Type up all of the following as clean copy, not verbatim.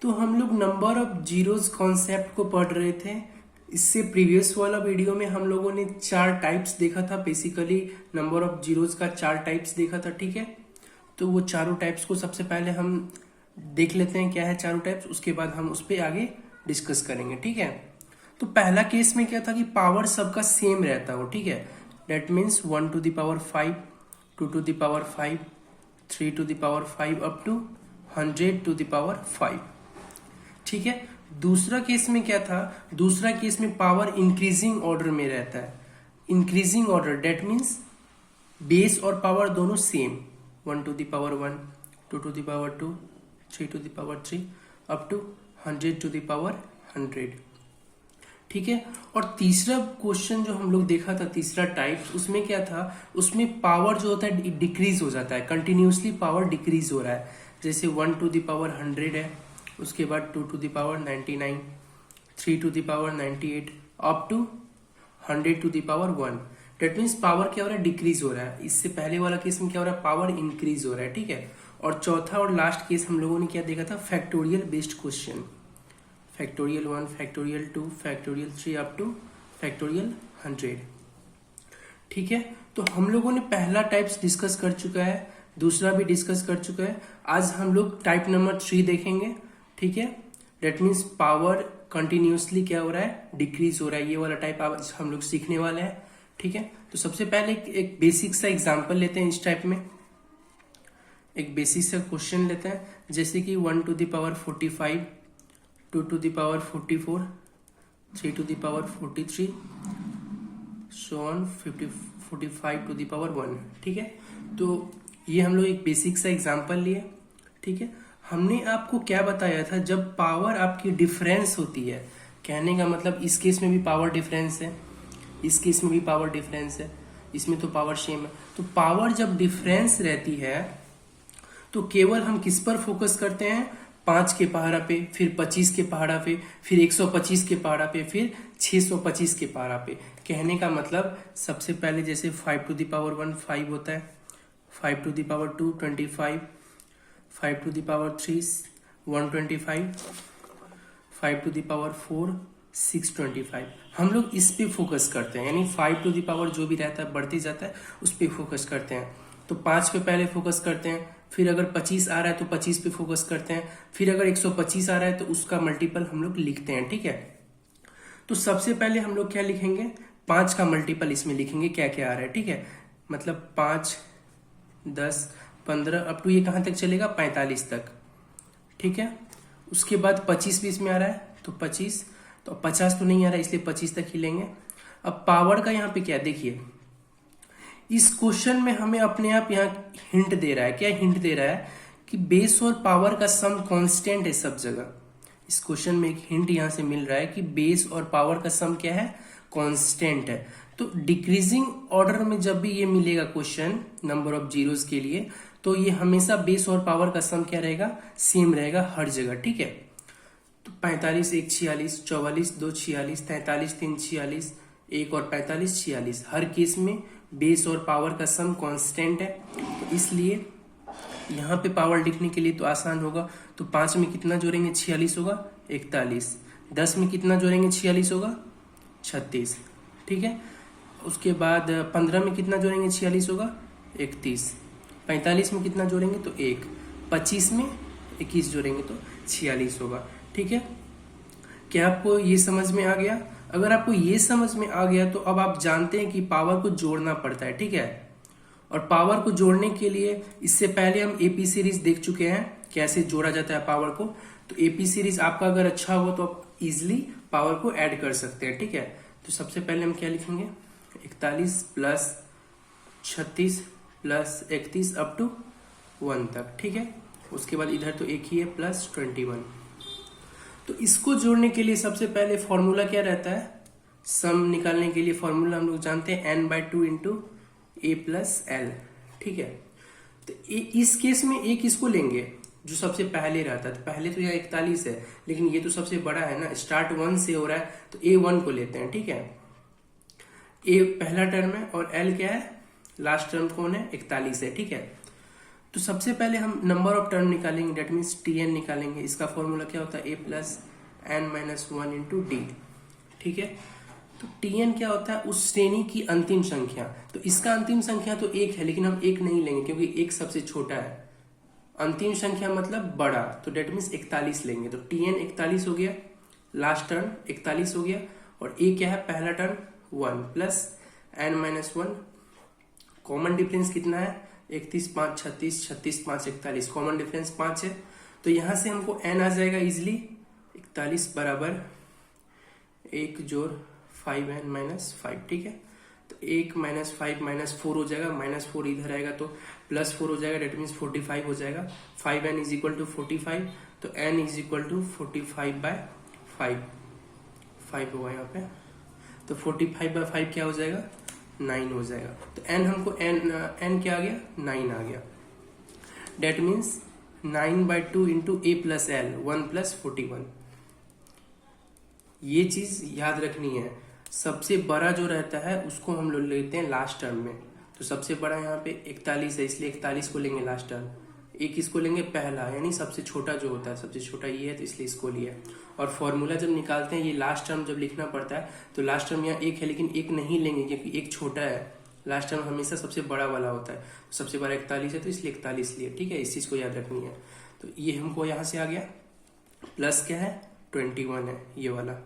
तो हम लोग नंबर ऑफ जीरोस कॉन्सेप्ट को पढ़ रहे थे। इससे प्रीवियस वाला वीडियो में हम लोगों ने 4 टाइप्स देखा था। बेसिकली नंबर ऑफ जीरोस का 4 टाइप्स देखा था, ठीक है। तो वो चारों टाइप्स को सबसे पहले हम देख लेते हैं क्या है चारों टाइप्स, उसके बाद हम उस पर आगे डिस्कस करेंगे, ठीक है। तो पहला केस में क्या था कि पावर सबका सेम रहता हो, ठीक है। That means 1 to the power 5, 2 to the power 5, 3 to the power 5 up to 100 to the power 5, ठीक है। दूसरा केस में क्या था, दूसरा केस में पावर इंक्रीजिंग ऑर्डर में रहता है। Increasing order that means base और पावर दोनों same, 1 to the power 1, 2 to the power 2, 3 to the power 3 up to 100 to the power 100, ठीक है। और तीसरा क्वेश्चन जो हम लोग देखा था, तीसरा टाइप, उसमें क्या था, उसमें पावर जो होता है डिक्रीज हो जाता है, कंटिन्यूसली पावर डिक्रीज हो रहा है। जैसे 1 to the power 100 है, उसके बाद 2 to the power 99, 3 to the power 98 up to 100 to the power 1। That means power क्या हो रहा है, डिक्रीज हो रहा है। इससे पहले वाला केस में क्या हो रहा है, पावर इंक्रीज हो रहा है, ठीक है। और चौथा और लास्ट केस हम लोगों ने क्या देखा था, factorial based question, factorial 1, factorial 2, factorial 3 up two factorial 100, ठीक है। तो हम लोगों ने पहला टाइप्स डिस्कस कर चुका है, दूसरा भी डिस्कस कर चुका है। आज हम लोग टाइप नंबर 3 देखेंगे, ठीक है। डेट मीन्स पावर कंटिन्यूसली क्या हो रहा है, डिक्रीज हो रहा है। ये वाला टाइप आज हम लोग सीखने वाले हैं, ठीक है। तो सबसे पहले एक बेसिक सा एग्जांपल लेते हैं। इस टाइप में एक बेसिक सा क्वेश्चन लेते हैं, जैसे कि 1 to the power 45, 2 to the power 44, 3 to the power 43, so on 45 to the power 1, ठीक है। तो ये हम लोग एक बेसिक सा एग्जांपल लिए, ठीक है। हमने आपको क्या बताया था, जब पावर आपकी डिफरेंस होती है, कहने का मतलब इस केस में भी पावर डिफरेंस है, इस केस में भी पावर डिफरेंस है, इसमें तो पावर सेम है। तो पावर जब डिफरेंस रहती है तो केवल हम किस पर फोकस करते हैं, 5 के पहाड़ा पे, फिर 25 के पहाड़ा पे, फिर 125 के पहाड़ा पे, फिर 625 के पहाड़ा पे। कहने का मतलब सबसे पहले जैसे 5 to the power 1 5 होता है, 5 to the power 2 25, 5 to the power 3 125, 5 to the power 4 625। हम लोग इस पे फोकस करते हैं, यानी 5 to the power जो भी रहता है बढ़ते जाता है, उस पे फोकस करते हैं। तो 5 पे पहले फोकस करते हैं, फिर अगर 25 आ रहा है तो 25 पे फोकस करते हैं, फिर अगर 125 आ रहा है तो उसका मल्टीपल हम लोग लिखते हैं, ठीक है। तो सबसे पहले हम लोग क्या लिखेंगे, 5 का मल्टीपल इसमें लिखेंगे क्या क्या आ रहा है, ठीक है। मतलब 5 10 15 अप टू ये कहाँ तक चलेगा, 45 तक, ठीक है। उसके बाद 25 भी इसमें आ रहा है तो 25, तो 50 तो नहीं आ रहा है इसलिए 25 तक ही लेंगे। अब पावर का यहाँ पे क्या देखिए, इस क्वेश्चन में हमें अपने आप यहाँ हिंट दे रहा है, क्या हिंट दे रहा है कि बेस और पावर का सम कांस्टेंट है सब जगह। इस क्वेश्चन में एक हिंट यहाँ से मिल रहा है कि बेस और पावर का सम क्या है, कांस्टेंट है। तो डिक्रीजिंग ऑर्डर में जब भी ये मिलेगा क्वेश्चन नंबर ऑफ जीरोस के लिए, तो ये हमेशा बेस और पावर का सम क्या रहेगा, सेम रहेगा हर जगह, ठीक है। तो 45 1 46, 44 2 46, 43 3 46, 1 और 45 46, हर केस में बेस और पावर का सम कांस्टेंट है। तो इसलिए यहाँ पे पावर लिखने के लिए तो आसान होगा। तो 5 में कितना जोड़ेंगे, 46 होगा 41, 10 में कितना जोड़ेंगे, 46 होगा 36, ठीक है। उसके बाद 15 में कितना जोड़ेंगे, 46 होगा 31, 45 में कितना जोड़ेंगे तो 1, 25 में 21 जोड़ेंगे तो 46 होगा, ठीक है। क्या आपको ये समझ में आ गया? अगर आपको ये समझ में आ गया तो अब आप जानते हैं कि पावर को जोड़ना पड़ता है, ठीक है। और पावर को जोड़ने के लिए इससे पहले हम एपी सीरीज देख चुके हैं, कैसे जोड़ा जाता है पावर को। तो एपी सीरीज आपका अगर अच्छा हो तो आप इजिली पावर को ऐड कर सकते हैं, ठीक है। तो सबसे पहले हम क्या लिखेंगे, 41 प्लस 36 प्लस 31 अप टू 1 तक, ठीक है। उसके बाद इधर तो एक ही है, प्लस 21। तो इसको जोड़ने के लिए सबसे पहले फॉर्मूला क्या रहता है, सम निकालने के लिए फॉर्मूला हम लोग जानते हैं n/2 into a plus L, ठीक है। तो इस केस में एक इसको लेंगे जो सबसे पहले रहता है। तो पहले तो यह 41 है, लेकिन ये तो सबसे बड़ा है ना, स्टार्ट 1 से हो रहा है, तो a1 को लेते हैं, ठीक है। a पहला टर्म है और l क्या है, लास्ट टर्म कौन है, 41 है, ठीक है। तो सबसे पहले हम नंबर ऑफ टर्म निकालेंगे, डेट मीन्स Tn निकालेंगे। इसका फॉर्मूला क्या होता है, a plus n minus one into d. ठीक है, तो Tn क्या होता है, उस श्रेणी की अंतिम संख्या। तो इसका अंतिम संख्या तो एक है, लेकिन हम एक नहीं लेंगे क्योंकि एक सबसे छोटा है। अंतिम संख्या मतलब बड़ा, तो डेट मीन्स 41 लेंगे। तो Tn 41 हो गया, लास्ट टर्म 41 हो गया, और a क्या है, पहला term 1 plus n minus one. Common difference कितना है, 31 5 36, 36 5 41, कॉमन डिफरेंस 5 है। तो यहां से हमको n आ जाएगा इजिली, 41 बराबर 1 जोड़ 5n माइनस 5। ठीक है, तो 1 माइनस 5 माइनस 4 हो जाएगा, माइनस 4 इधर आएगा तो प्लस 4 हो जाएगा, डेट मीन्स 45 हो जाएगा। 5n इज इक्वल टू 45, तो n is equal to 45 by 5 होगा यहाँ पे। तो 45 बाय 5 क्या हो जाएगा, 9 हो जाएगा। तो n हमको n क्या आ गया, 9 आ गया। That means 9 by 2 into A plus L, 1 plus 41। ये चीज याद रखनी है, सबसे बड़ा जो रहता है उसको हम लोग लेते हैं लास्ट टर्म में। तो सबसे बड़ा यहाँ पे 41 है, इसलिए 41 को लेंगे लास्ट टर्म। एक इसको लेंगे पहला, यानी सबसे छोटा जो होता है, सबसे छोटा ये है तो इसलिए इसको लिया। और फॉर्मूला जब निकालते हैं, ये लास्ट टर्म जब लिखना पड़ता है तो लास्ट टर्म यहाँ एक है, लेकिन एक नहीं लेंगे क्योंकि एक छोटा है। लास्ट टर्म हमेशा सबसे बड़ा वाला होता है, सबसे बड़ा 41 है तो इसलिए 41 लिए। ठीक है, इस चीज को याद रखनी है। तो ये हमको यहाँ से आ गया, प्लस क्या है 21 है ये वाला।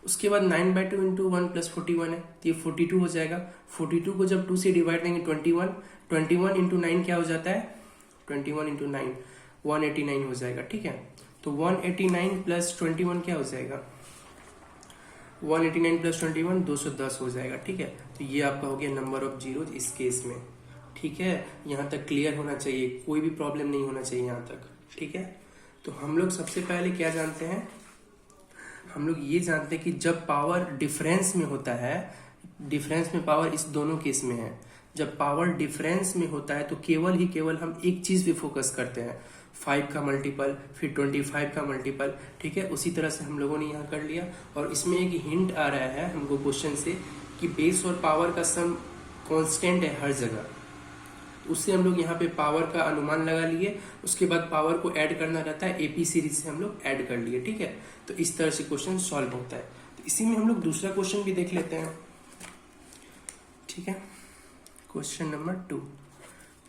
उसके बाद 9 बाई 2 इंटू 1 प्लस 41 है, तो ये 42 हो जाएगा। 42 को जब 2 से डिवाइड करेंगे 21 इंटू 9 क्या हो जाता है, 21 इंटू 9 189 हो जाएगा। ठीक है, तो 189 प्लस 21 क्या हो जाएगा, 189 प्लस 21 210 हो जाएगा। ठीक है, तो ये आपका हो गया नंबर ऑफ जीरो इस केस में। ठीक है, यहाँ तक क्लियर होना चाहिए, कोई भी प्रॉब्लम नहीं होना चाहिए यहाँ तक। ठीक है, तो हम लोग सबसे पहले क्या जानते हैं, हम लोग ये जानते हैं कि जब पावर डिफरेंस में होता है, डिफरेंस में पावर इस दोनों केस में है, जब पावर डिफरेंस में होता है तो केवल हम एक चीज पे फोकस करते हैं, 5 का मल्टीपल, फिर 25 का मल्टीपल। ठीक है, उसी तरह से हम लोगों ने यहाँ कर लिया। और इसमें एक हिंट आ रहा है हमको क्वेश्चन से कि बेस और पावर का सम कांस्टेंट है हर जगह। उससे हम लोग यहाँ पे पावर का अनुमान लगा लिए, उसके बाद पावर को ऐड करना रहता है, एपी सीरीज से हम लोग ऐड कर लिए। ठीक है, तो इस तरह से क्वेश्चन सॉल्व होता है। तो इसी में हम लोग दूसरा क्वेश्चन भी देख लेते हैं। ठीक है, क्वेश्चन नंबर 2।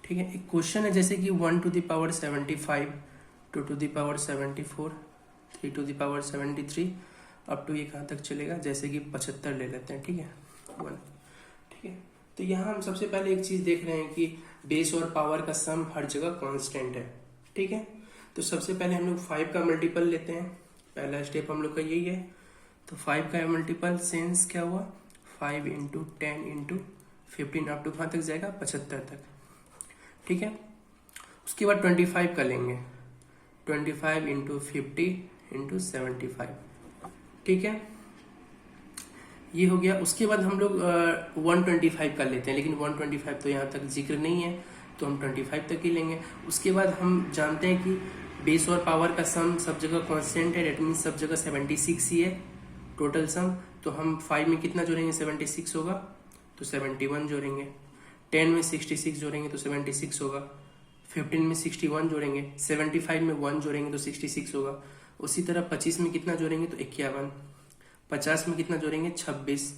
ठीक है, एक क्वेश्चन है जैसे कि 1 to the power 75, 2 to the power 74, 3 to the power 73, up to ये कहाँ तक चलेगा, जैसे कि 75 ले लेते हैं। ठीक है, 1। ठीक है, तो यहाँ हम सबसे पहले एक चीज देख रहे हैं कि बेस और पावर का सम हर जगह कांस्टेंट है। ठीक है, तो सबसे पहले हम लोग 5 का मल्टीपल लेते हैं, पहला स्टेप हम लोग का यही है। तो 5 का मल्टीपल सेंस क्या हुआ, 5 इंटू 10 इंटू 15, अप टू कहाँ तक जाएगा, 75 तक। ठीक है, उसके बाद 25 का लेंगे, 25 इंटू 50 इंटू 75। ठीक है, ये हो गया। उसके बाद हम लोग 125 कर लेते हैं, लेकिन 125 तो यहाँ तक जिक्र नहीं है तो हम 25 तक ही लेंगे। उसके बाद हम जानते हैं कि बेस और पावर का सम सब जगह कांस्टेंट है, डेट मीन्स सब जगह 76 ही है टोटल सम। तो हम 5 में कितना जोड़ेंगे, 76 होगा तो 71 जोड़ेंगे, 10 में 66 जोड़ेंगे तो 76 होगा, 15 में 61 जोड़ेंगे, 75 में 1 जोड़ेंगे तो 66 होगा। उसी तरह 25 में कितना जोड़ेंगे तो 51, 50 में कितना जोड़ेंगे 26,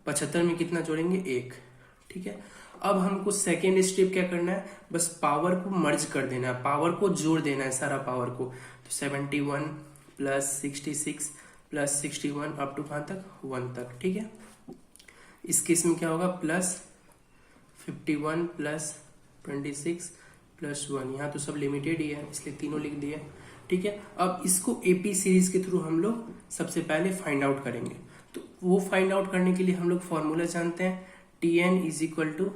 75 में कितना जोड़ेंगे 1। ठीक है, अब हमको सेकेंड स्टेप क्या करना है, बस पावर को मर्ज कर देना है, पावर को जोड़ देना है सारा पावर को। तो 71 प्लस 66 प्लस 61 अप टू कहाँ तक, 1 तक। ठीक है, इस केस में क्या होगा, प्लस 51 प्लस 26 प्लस 1, यहाँ तो सब लिमिटेड ही है इसलिए तीनों लिख दिया। ठीक है, अब इसको एपी सीरीज के थ्रू हम लोग सबसे पहले फाइंड आउट करेंगे। तो वो फाइंड आउट करने के लिए हम लोग फॉर्मूला जानते हैं, Tn is equal to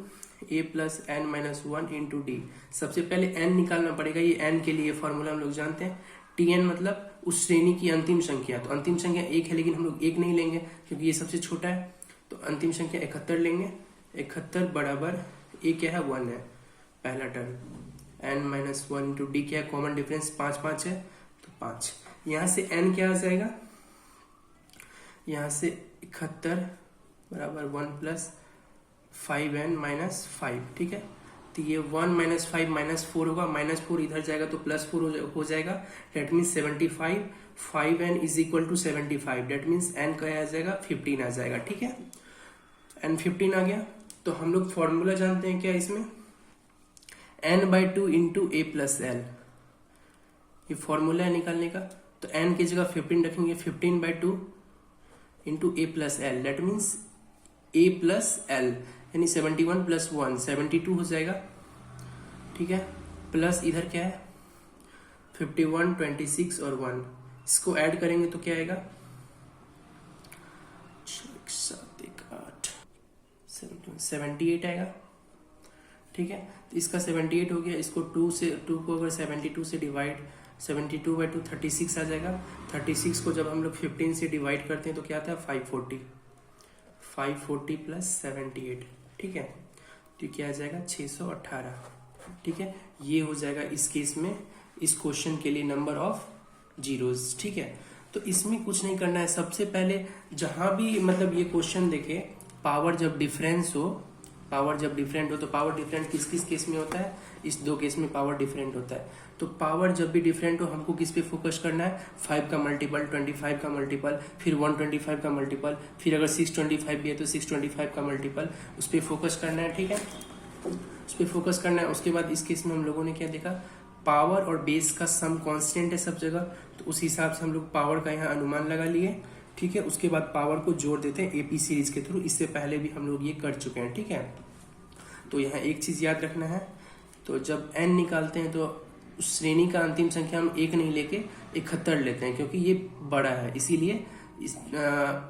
a plus n minus 1 into d. सबसे पहले n निकालना पड़ेगा, ये n के लिए फॉर्मूला हम लोग जानते हैं। Tn मतलब उस श्रेणी की अंतिम संख्या, तो अंतिम संख्या 1 है, लेकिन हम लोग 1 नहीं लेंगे क्योंकि ये सबसे छोटा है। तो अंतिम संख्या 71 लेंगे, 71 बराबर ए क्या है 1 है पहला term, n minus 1 into D क्या है, कॉमन डिफरेंस 5 5 है तो 5। यहाँ से n क्या आ जाएगा, यहाँ से 71 बराबर 1 प्लस 5n माइनस 5। ठीक है, तो ये 1 माइनस 5 माइनस 4 होगा, -4 इधर जाएगा तो +4 हो जाएगा। That means 75, 5n is equal to 75, that means n का आ जाएगा 15 आ जाएगा। ठीक है, n 15 आ गया। तो हम लोग फॉर्मूला जानते हैं क्या इसमें, n/2 into a plus L, ये फॉर्मूला है निकालने का। तो n की जगह 15 रखेंगे, 15/2 into a plus L, that means a plus L, यानी 71 प्लस 1 72 हो जाएगा। ठीक है, प्लस इधर क्या है 51, 26 और 1, इसको ऐड करेंगे तो क्या आएगा 78 आएगा। ठीक है, तो इसका 78 हो गया। इसको 2 को अगर 72 से डिवाइड, 72/2 36 आ जाएगा। 36 को जब हम लोग 15 से डिवाइड करते हैं तो क्या आता है 540 प्लस 78। ठीक है, तो क्या आ जाएगा 618। ठीक है, ये हो जाएगा इस केस में, इस क्वेश्चन के लिए नंबर ऑफ जीरोस। ठीक है, तो इसमें कुछ नहीं करना है। सबसे पहले जहां भी मतलब ये क्वेश्चन देखे, पावर जब डिफरेंस हो, पावर जब डिफरेंट हो, तो पावर डिफरेंट किस किस केस में होता है, इस 2 केस में पावर डिफरेंट होता है। तो पावर जब भी डिफरेंट हो हमको किस पे फोकस करना है, 5 का मल्टीपल, 25 का मल्टीपल, फिर 125 का मल्टीपल, फिर अगर 625 भी है तो 625 का मल्टीपल, उस पर फोकस करना है। ठीक है, उस पर फोकस करना है। उसके बाद इस केस में हम लोगों ने क्या देखा, पावर और बेस का सम कांस्टेंट है सब जगह, तो उस हिसाब से हम लोग पावर का यहाँ अनुमान लगा लिए। ठीक है, उसके बाद पावर को जोड़ देते हैं एपी सीरीज के थ्रू, इससे पहले भी हम लोग ये कर चुके हैं। ठीक है, तो यहाँ एक चीज याद रखना है, तो जब n निकालते हैं तो उस श्रेणी का अंतिम संख्या हम 1 नहीं लेके 71 लेते हैं, क्योंकि ये बड़ा है, इसीलिए इस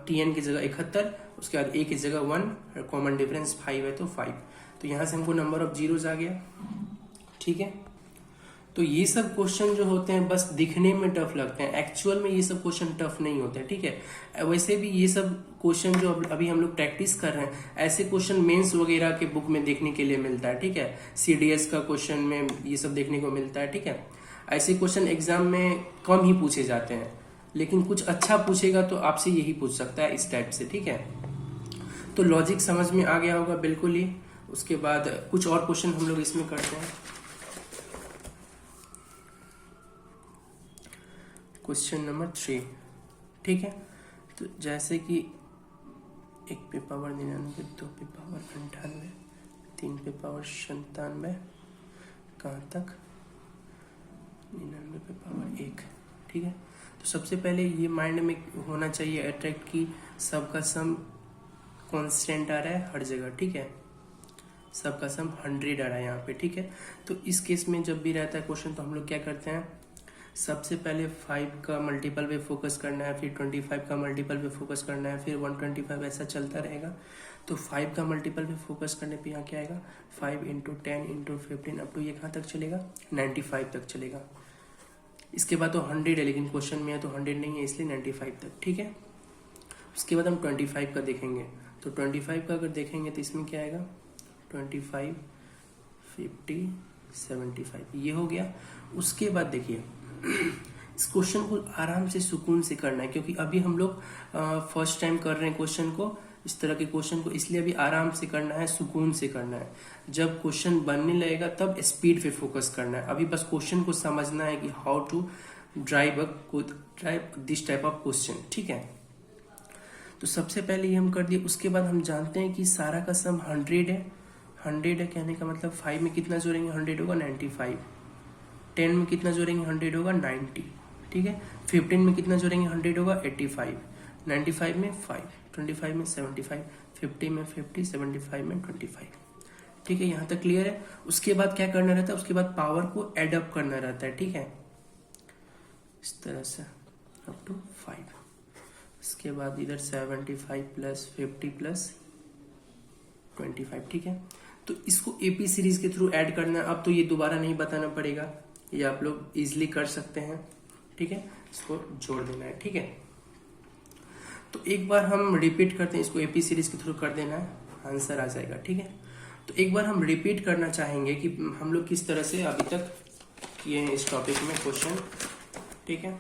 tn की जगह 71, उसके बाद a की जगह 1, कॉमन डिफरेंस 5 है तो 5। तो यहाँ से हमको नंबर ऑफ जीरोज आ गया। ठीक है, तो ये सब क्वेश्चन जो होते हैं बस दिखने में टफ लगते हैं, एक्चुअल में ये सब क्वेश्चन टफ नहीं होते हैं। ठीक है, वैसे भी ये सब क्वेश्चन जो अभी हम लोग प्रैक्टिस कर रहे हैं, ऐसे क्वेश्चन मेंस वगैरह के बुक में देखने के लिए मिलता है। ठीक है, सीडीएस का क्वेश्चन में ये सब देखने को मिलता है। ठीक है, ऐसे क्वेश्चन एग्जाम में कम ही पूछे जाते हैं, लेकिन कुछ अच्छा पूछेगा तो आपसे यही पूछ सकता है इस टाइप से। ठीक है, तो लॉजिक समझ में आ गया होगा बिल्कुल ही। उसके बाद कुछ और क्वेश्चन हम लोग इसमें करते हैं। Question number 3। ठीक है, तो जैसे कि 1 पे पावर 99, 2 पे पावर 98, 3 पे पावर 97, कहाँ तक 99 पे पावर 1। ठीक है, तो सबसे पहले ये माइंड में होना चाहिए अट्रैक्ट की सबका सम कांस्टेंट आ रहा है हर जगह। ठीक है, सबका सम 100 आ रहा है यहाँ पे। ठीक है, तो इस केस में जब भी रहता है क्वेश्चन तो हम लोग क्या करते हैं, सबसे पहले 5 का मल्टीपल पे फोकस करना है, फिर 25 का मल्टीपल पे फोकस करना है, फिर 125, ऐसा चलता रहेगा। तो 5 का मल्टीपल पे फोकस करने पे यहाँ क्या आएगा 5 इंटू 10 इंटू 15 अप टू ये कहाँ तक चलेगा 95 तक चलेगा। इसके बाद तो 100 है, लेकिन क्वेश्चन में है तो 100 नहीं है, इसलिए 95 तक। ठीक है, उसके बाद हम 25 का देखेंगे, तो 25 का अगर देखेंगे तो इसमें क्या आएगा 25, 50, 75, ये हो गया। उसके बाद देखिए इस क्वेश्चन को आराम से सुकून से करना है, क्योंकि अभी हम लोग फर्स्ट टाइम कर रहे हैं क्वेश्चन को, इस तरह के क्वेश्चन को, इसलिए अभी आराम से करना है, सुकून से करना है। जब क्वेश्चन बनने लगेगा तब स्पीड पे फोकस करना है। अभी बस क्वेश्चन को समझना है कि how to derive this type of question. ठीक है, तो सबसे पहले ये हम कर दिए। उसके बाद हम जानते हैं कि सारा का सम 100 है। 100 है कहने का मतलब 5 में कितना जोड़ेंगे 100 होगा 95, 10 में कितना जोड़ेंगे 100 होगा 90। ठीक है, 15 में कितना जोड़ेंगे 100 होगा 85, 95 में 5, 25 में 75, 50 में 50, 75 में 25। ठीक है, यहाँ तक क्लियर है। उसके बाद क्या करना रहता है, उसके बाद पावर को एड अप करना रहता है। ठीक है, इस तरह से अप टू 5। इसके बाद इधर 75 प्लस 50 प्लस 25। ठीक है, तो इसको एपी सीरीज के थ्रू ऐड करना है। अब तो ये दोबारा नहीं बताना पड़ेगा, ये आप लोग इजिली कर सकते हैं। ठीक है, इसको जोड़ देना है। ठीक है, तो एक बार हम रिपीट करते हैं, इसको एपी सीरीज के थ्रू कर देना है, आंसर आ जाएगा। ठीक है, तो एक बार हम रिपीट करना चाहेंगे कि हम लोग किस तरह से अभी तक किए हैं इस टॉपिक में क्वेश्चन। ठीक है,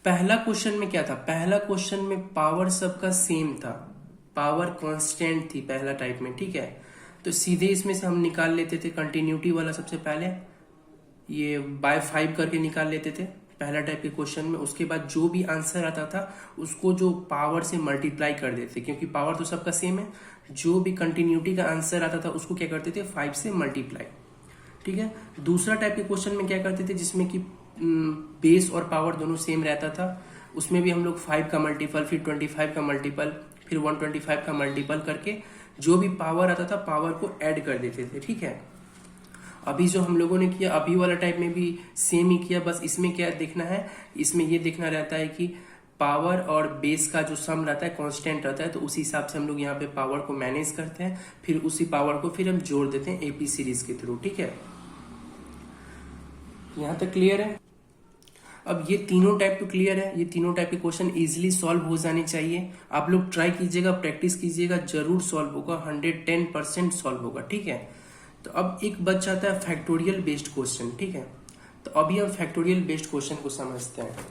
पहला क्वेश्चन में क्या था, पहला क्वेश्चन में पावर सबका सेम था, पावर कांस्टेंट थी पहला टाइप में। ठीक है, तो सीधे इसमें से हम निकाल लेते थे कंटिन्यूटी वाला। सबसे पहले ये बाय 5 करके निकाल लेते थे पहला टाइप के क्वेश्चन में। उसके बाद जो भी आंसर आता था उसको जो पावर से मल्टीप्लाई कर देते, क्योंकि पावर तो सबका सेम है। जो भी कंटिन्यूटी का आंसर आता था उसको क्या करते थे, 5 से मल्टीप्लाई। ठीक है। दूसरा टाइप के क्वेश्चन में क्या करते थे, जिसमें कि बेस और पावर दोनों सेम रहता था, उसमें भी हम लोग 5 का मल्टीपल, फिर 25 का मल्टीपल, फिर 125 का मल्टीपल करके जो भी पावर आता था पावर को ऐड कर देते थे। ठीक है। अभी जो हम लोगों ने किया, अभी वाला टाइप में भी सेम ही किया, बस इसमें क्या देखना है, इसमें ये देखना रहता है कि पावर और बेस का जो सम रहता है कांस्टेंट रहता है, तो उसी हिसाब से हम लोग यहाँ पे पावर को मैनेज करते हैं, फिर उसी पावर को फिर हम जोड़ देते हैं एपी सीरीज के थ्रू। ठीक है, यहाँ तक क्लियर है। अब ये तीनों टाइप तो क्लियर है, ये तीनों टाइप के क्वेश्चन इजीली सॉल्व हो जाने चाहिए। आप लोग ट्राई कीजिएगा, प्रैक्टिस कीजिएगा, जरूर सॉल्व होगा, 110% सॉल्व होगा। ठीक है। तो अब एक बच जाता है फैक्टोरियल बेस्ड क्वेश्चन। ठीक है, तो अभी हम फैक्टोरियल बेस्ड क्वेश्चन को समझते हैं।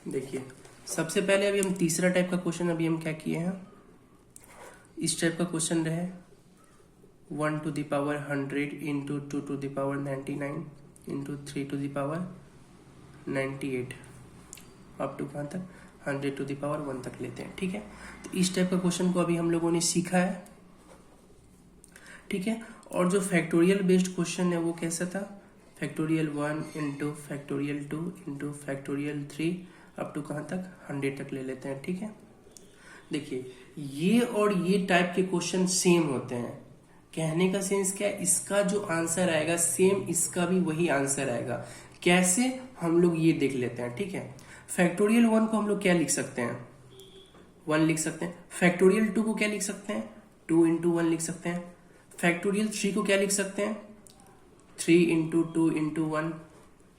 देखिए, सबसे पहले अभी हम तीसरा टाइप का क्वेश्चन अभी हम क्या किए हैं, इस टाइप का क्वेश्चन रहे 1 to the power 100 into 2 to the power 99 into 3 to the power 98 up to कहाँ तक 100 to the power 1 तक लेते हैं। ठीक है, तो इस टाइप का क्वेश्चन को अभी हम लोगों ने सीखा है। ठीक है, और जो फैक्टोरियल बेस्ड क्वेश्चन है वो कैसा था, factorial 1 into factorial 2 into factorial 3 up to कहाँ तक 100 तक ले लेते हैं। ठीक है, देखिए ये और ये टाइप के क्वेश्चन सेम होते हैं। कहने का सेंस क्या है, इसका जो आंसर आएगा सेम इसका भी वही आंसर आएगा। कैसे, हम लोग ये देख लेते हैं। ठीक है, फैक्टोरियल 1 को हम लोग क्या लिख सकते हैं, 1 लिख सकते हैं। फैक्टोरियल 2 को क्या लिख सकते हैं, 2 इंटू 1 लिख सकते हैं। फैक्टोरियल 3 को क्या लिख सकते हैं, 3 इंटू 2 इंटू 1।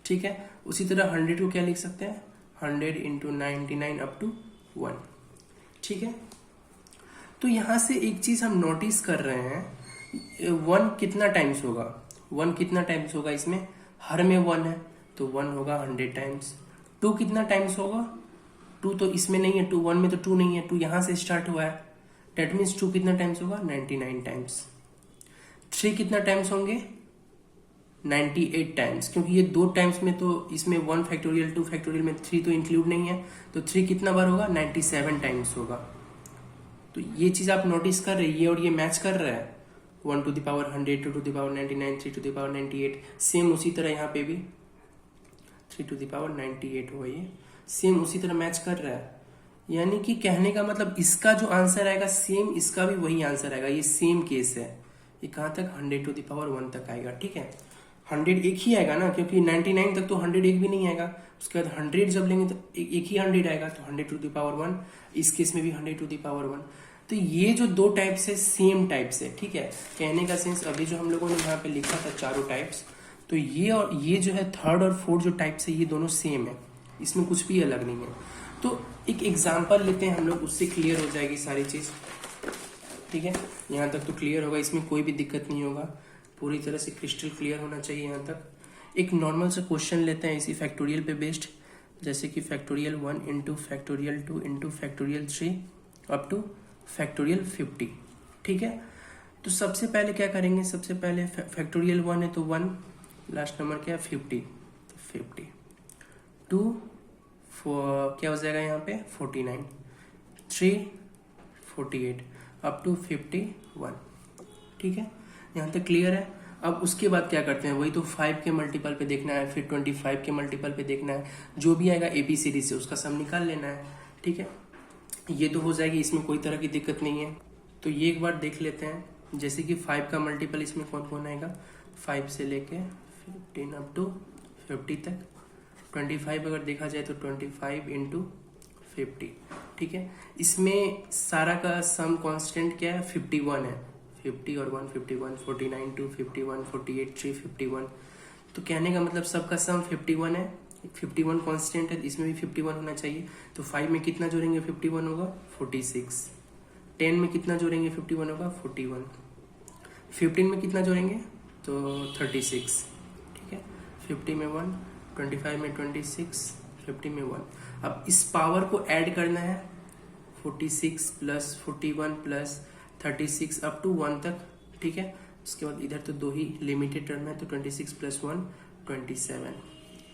ठीक है, उसी तरह 100 को क्या लिख सकते हैं, 100 इंटू 99 अप टू 1। ठीक है, तो यहां से एक चीज हम नोटिस कर रहे हैं, 1 कितना टाइम्स होगा, 1 कितना टाइम्स होगा, इसमें हर में 1 है तो 1 होगा 100 टाइम्स। 2 कितना टाइम्स होगा, 2 तो इसमें नहीं है, 2 1 में तो 2 नहीं है, 2 यहां से स्टार्ट हुआ है, डेट मीन्स 2 कितना टाइम्स होगा, 99 टाइम्स। 3 कितना टाइम्स होंगे, 98 टाइम्स, क्योंकि ये 2 टाइम्स में तो इसमें 1 फैक्टोरियल 2 फैक्टोरियल में 3 तो इंक्लूड नहीं है, तो 3 कितना बार होगा, 97 टाइम्स होगा। तो ये चीज आप नोटिस कर रहे हैं, ये और ये मैच कर रहा है, 1 to the power 100, 2 to the power 99, 3 to the power 98। Same उसी तरह यहाँ पे भी 3 to the power 98 हुआ, ये सेम उसी तरह मैच कर रहा है। यानी कि कहने का मतलब इसका जो आंसर आएगा सेम इसका भी वही आंसर आएगा, ये सेम केस है। ये कहाँ तक, 100 to the power 1 तक आएगा। ठीक है, 100 एक ही आएगा ना, क्योंकि 99 तक तो 100 एक भी नहीं आएगा। उसके बाद 100 जब लेंगे तो एक ही 100 आएगा, तो 100 to the power 1, इस केस में भी 100 to the power 1। तो ये जो 2 टाइप्स है सेम टाइप्स है। ठीक है, कहने का सेंस अभी जो हम लोगों ने यहाँ पे लिखा था चारों टाइप्स, तो ये और ये जो है थर्ड और फोर्थ जो टाइप्स है ये दोनों सेम है, इसमें कुछ भी अलग नहीं है। तो एक एग्जांपल लेते हैं हम लोग, उससे क्लियर हो जाएगी सारी चीज। ठीक है, यहाँ तक तो क्लियर होगा, इसमें कोई भी दिक्कत नहीं होगा, पूरी तरह से क्रिस्टल क्लियर होना चाहिए यहाँ तक। एक नॉर्मल सा क्वेश्चन लेते हैं इसी फैक्टोरियल पे बेस्ड, जैसे कि factorial 1 into factorial 2 into factorial 3 up two factorial 50। ठीक है, तो सबसे पहले क्या करेंगे, सबसे पहले फैक्टोरियल 1 है तो 1, लास्ट नंबर क्या है 50, तो 50 2 क्या हो जाएगा यहाँ पे 49, 3 48 अप टू 51। ठीक है, यहाँ तक क्लियर है। अब उसके बाद क्या करते हैं, वही तो 5 के मल्टीपल पे देखना है, फिर 25 के मल्टीपल पे देखना है, जो भी आएगा एपी सीरीज से उसका सम निकाल लेना है। ठीक है, ये तो हो जाएगी, इसमें कोई तरह की दिक्कत नहीं है। तो ये एक बार देख लेते हैं, जैसे कि 5 का मल्टीपल इसमें कौन कौन आएगा, 5 से लेके 15 अप टू 50 तक। 25 अगर देखा जाए तो 25 इंटू 50। ठीक है, इसमें सारा का सम कांस्टेंट क्या है, 51 है, 50 और 1 51, 49 2 51, 48 3 51। तो कहने का मतलब सबका सम 51 है, 51 कांस्टेंट है, इसमें भी 51 होना चाहिए। तो 5 में कितना जोड़ेंगे 51 होगा 46, 10 में कितना जोड़ेंगे 51 होगा 41, 15 में कितना जोड़ेंगे तो 36। ठीक है, 50 में 1, 25 में 26, 50 में 1। अब इस पावर को ऐड करना है 46 प्लस 41 प्लस 36 अप टू 1 तक, ठीक है। उसके बाद इधर तो 2 ही लिमिटेड टर्म है, तो 26 प्लस 1 27,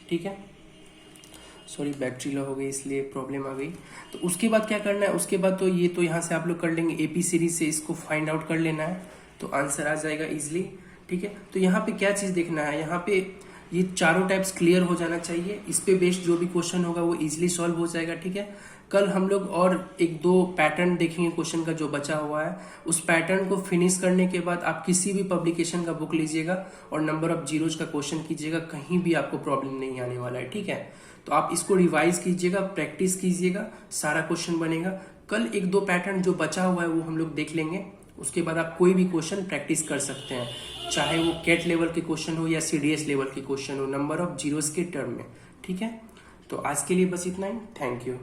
ठीक है। सॉरी बैटरी लो हो गई इसलिए प्रॉब्लम आ गई। तो उसके बाद क्या करना है, उसके बाद तो ये तो यहाँ से आप लोग कर लेंगे, एपी सीरीज से इसको फाइंड आउट कर लेना है, तो आंसर आ जाएगा इजिली, ठीक है। तो यहाँ पे क्या चीज़ देखना है, यहाँ पे ये चारों टाइप्स क्लियर हो जाना चाहिए, इस पे बेस्ड जो भी क्वेश्चन होगा वो इजिली सॉल्व हो जाएगा, ठीक है। कल हम लोग और 1-2 पैटर्न देखेंगे क्वेश्चन का जो बचा हुआ है, उस पैटर्न को फिनिश करने के बाद आप किसी भी पब्लिकेशन का बुक लीजिएगा और नंबर ऑफ जीरोज का क्वेश्चन कीजिएगा, कहीं भी आपको प्रॉब्लम नहीं आने वाला है, ठीक है। तो आप इसको रिवाइज कीजिएगा, प्रैक्टिस कीजिएगा, सारा क्वेश्चन बनेगा। कल 1-2 पैटर्न जो बचा हुआ है वो हम लोग देख लेंगे, उसके बाद आप कोई भी क्वेश्चन प्रैक्टिस कर सकते हैं, चाहे वो कैट लेवल के क्वेश्चन हो या सीडीएस लेवल के क्वेश्चन हो, नंबर ऑफ जीरोज के टर्म में, ठीक है। तो आज के लिए बस इतना ही, थैंक यू।